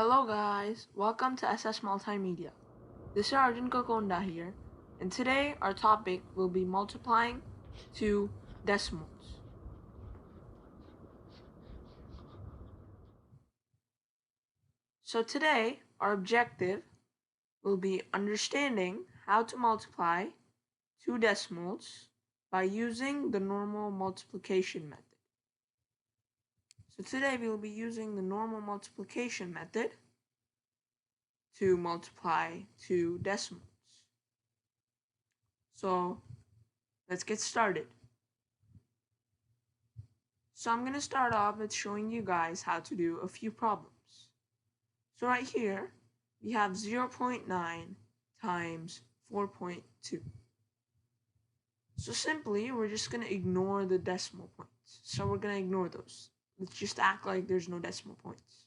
Hello guys, welcome to SS Multimedia. This is Arjun Kokonda here, and today our topic will be multiplying to decimals. So today our objective will be understanding how to multiply two decimals by using the normal multiplication method. So today we will be using the normal multiplication method to multiply two decimals. So let's get started. So I'm going to start off with showing you guys how to do a few problems. So right here, we have 0.9 times 4.2. So simply, we're just going to ignore the decimal points. So we're going to ignore those. Let's just act like there's no decimal points.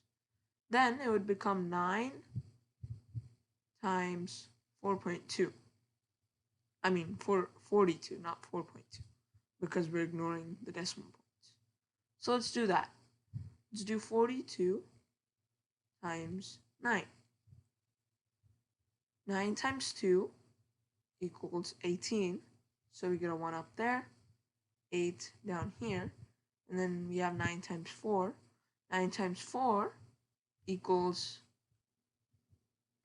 Then it would become 9 times 4.2. I mean, 42, not 4.2, because we're ignoring the decimal points. So let's do that. Let's do 42 times 9. 9 times 2 equals 18. So we get a 1 up there, 8 down here, and then we have 9 times 4. 9 times 4 equals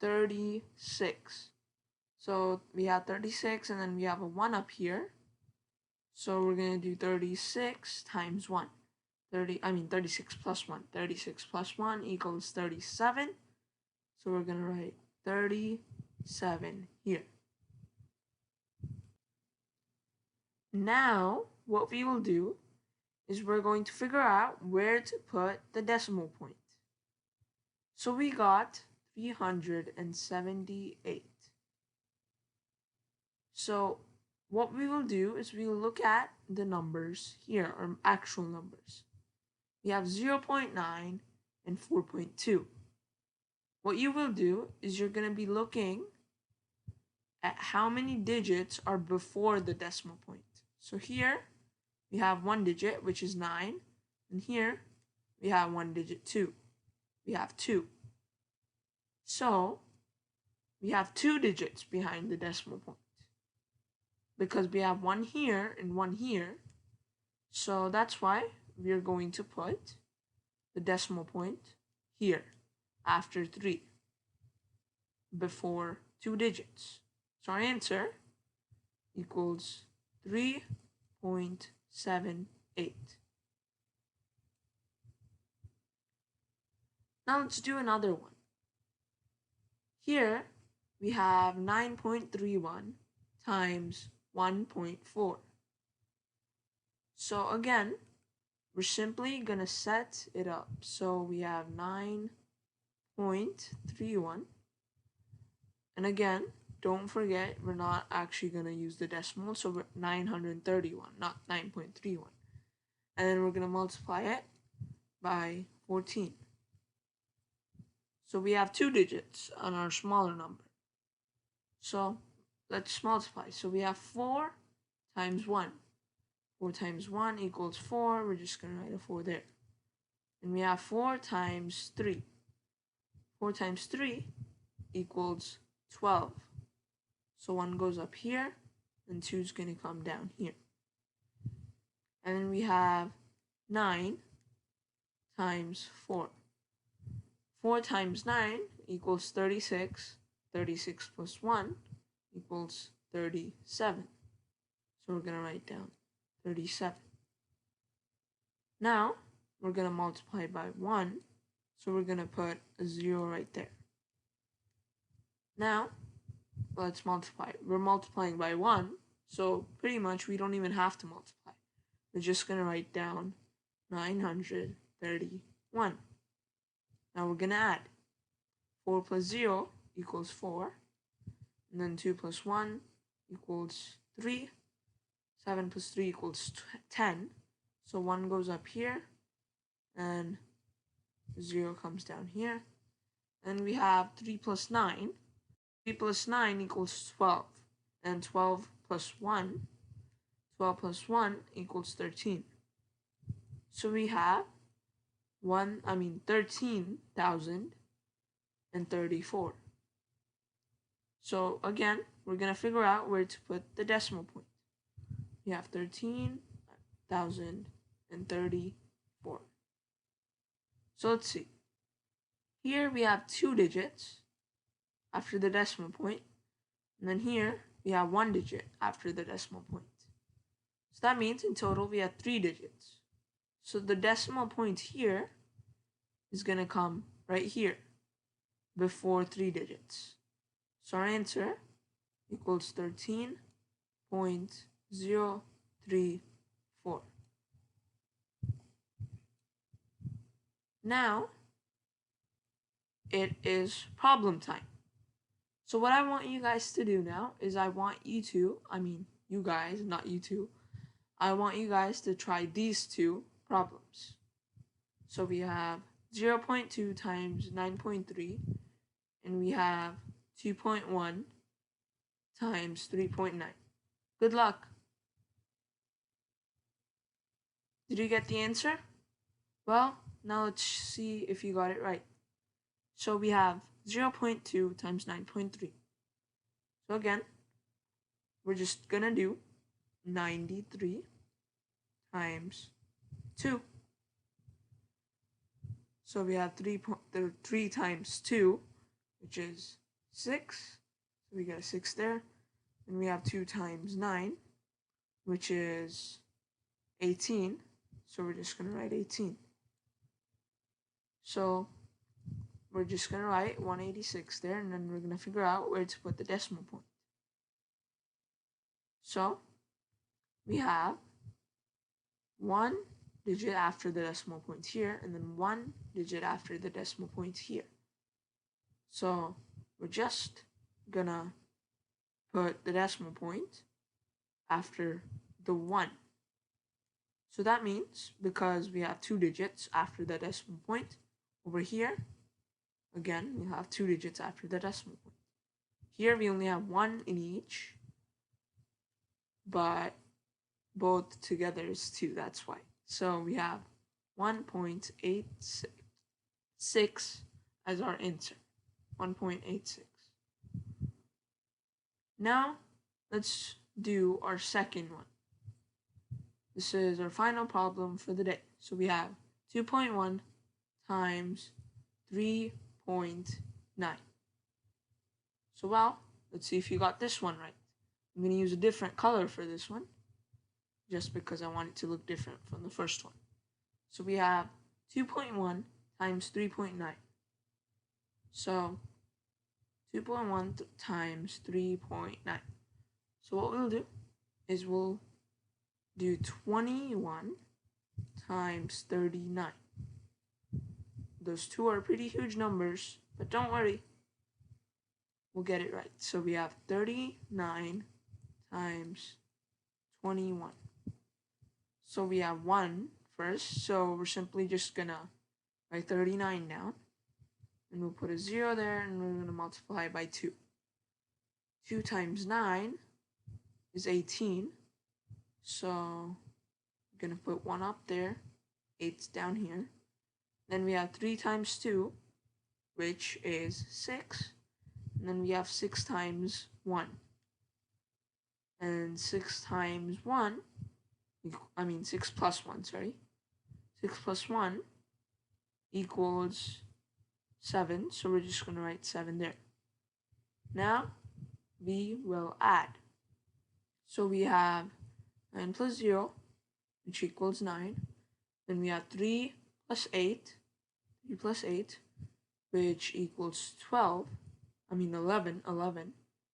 36. So we have 36, and then we have a 1 up here. So we're going to do 36 times 1. 36 plus 1. 36 plus 1 equals 37. So we're going to write 37 here. Now, what we will do is we're going to figure out where to put the decimal point. So we got 378. So what we will do is we will look at the numbers here, or actual numbers. We have 0.9 and 4.2. What you will do is you're going to be looking at how many digits are before the decimal point. So here we have one digit, which is 9, and here we have one digit, 2. We have 2. So we have 2 digits behind the decimal point, because we have one here and one here. So that's why we are going to put the decimal point here after 3 before 2 digits. So our answer equals 3.78. Now let's do another one. Here we have 9.31 times 1.4. So again, we're simply going to set it up. So we have 9.31. And again, don't forget, we're not actually going to use the decimal. So we're 931, not 9.31. And then we're going to multiply it by 14. So we have 2 digits on our smaller number. So let's multiply. So we have 4 times 1. 4 times 1 equals 4. We're just going to write a 4 there. And we have 4 times 3. 4 times 3 equals 12. So 1 goes up here, and 2 is going to come down here. And then we have 9 times 4. 4 times 9 equals 36. 36 plus 1 equals 37. So we're going to write down 37. Now, we're going to multiply by 1. So we're going to put a 0 right there. Now, let's multiply. We're multiplying by 1. So pretty much we don't even have to multiply. We're just going to write down 931. Now we're going to add. 4 plus 0 equals 4. And then 2 plus 1 equals 3. 7 plus 3 equals 10. So 1 goes up here, and 0 comes down here. And we have 3 plus 9. 3 plus 9 equals 12. And 12 plus 1 equals 13. So we have 13,000 and 34. So again, we're going to figure out where to put the decimal point. We have 13,034. So let's see. Here we have 2 digits after the decimal point, and then here we have 1 digit after the decimal point. So that means in total we have 3 digits. So the decimal point here is going to come right here before 3 digits. So our answer equals 13.034. Now it is problem time. So what I want you guys to do now is you guys, not you two, I want you guys to try these 2 problems. So we have 0.2 times 9.3, and we have 2.1 times 3.9. Good luck. Did you get the answer? Well, now let's see if you got it right. So we have 0.2 times 9.3. So again, we're just gonna do 93 times 2. So we have 3 times 2, which is 6. So we get a 6 there. And we have 2 times 9, which is 18. So we're just going to write 18. So we're just going to write 186 there, and then we're going to figure out where to put the decimal point. So we have 1 digit after the decimal point here, and then 1 digit after the decimal point here. So we're just gonna put the decimal point after the 1. So that means, because we have 2 digits after the decimal point, over here, again, we have 2 digits after the decimal point. Here we only have 1 in each, but both together is 2, that's why. So we have 1.86 as our answer. 1.86. Now, let's do our second one. This is our final problem for the day. So we have 2.1 times 3.9. So well, let's see if you got this one right. I'm going to use a different color for this one, just because I want it to look different from the first one. So we have 2.1 times 3.9. So 2.1 times 3.9. So what we'll do is we'll do 21 times 39. Those 2 are pretty huge numbers, but don't worry, we'll get it right. So we have 39 times 21. So we have 1 first, so we're simply just gonna write 39 down, and we'll put a 0 there, and we're gonna multiply by 2. 2 times 9 is 18, so we're gonna put 1 up there, 8's down here. Then we have 3 times 2, which is 6, and then we have 6 times 1. And 6 times 1, 6 plus 1, sorry. 6 plus 1 equals 7, so we're just going to write 7 there. Now, we will add. So we have 9 plus 0, which equals 9. Then we have 3 plus 8, which equals 11.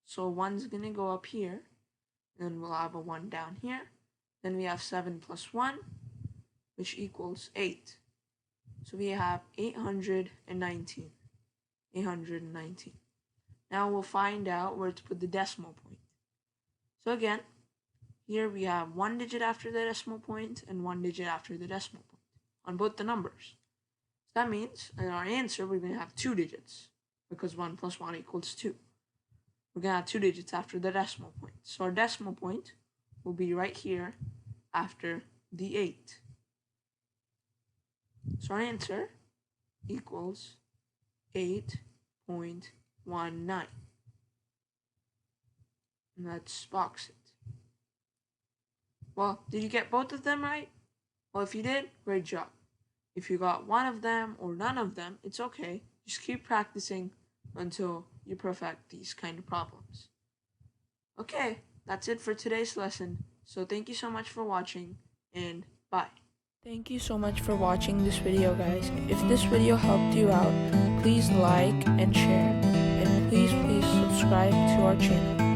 So 1's going to go up here, and then we'll have a 1 down here. Then we have 7 plus 1, which equals 8. So we have 819. Now we'll find out where to put the decimal point. So again, here we have 1 digit after the decimal point and 1 digit after the decimal point on both the numbers. So that means in our answer we're going to have 2 digits, because 1 plus 1 equals 2. We're going to have 2 digits after the decimal point. So our decimal point will be right here after the 8. So our answer equals 8.0. 9.19. Let's box it. Well, did you get both of them right? Well, if you did, great job. If you got one of them or none of them, it's okay. Just keep practicing until you perfect these kind of problems. Okay, that's it for today's lesson. So thank you so much for watching, and bye. Thank you so much for watching this video, guys. If this video helped you out, please like and share. And please subscribe to our channel.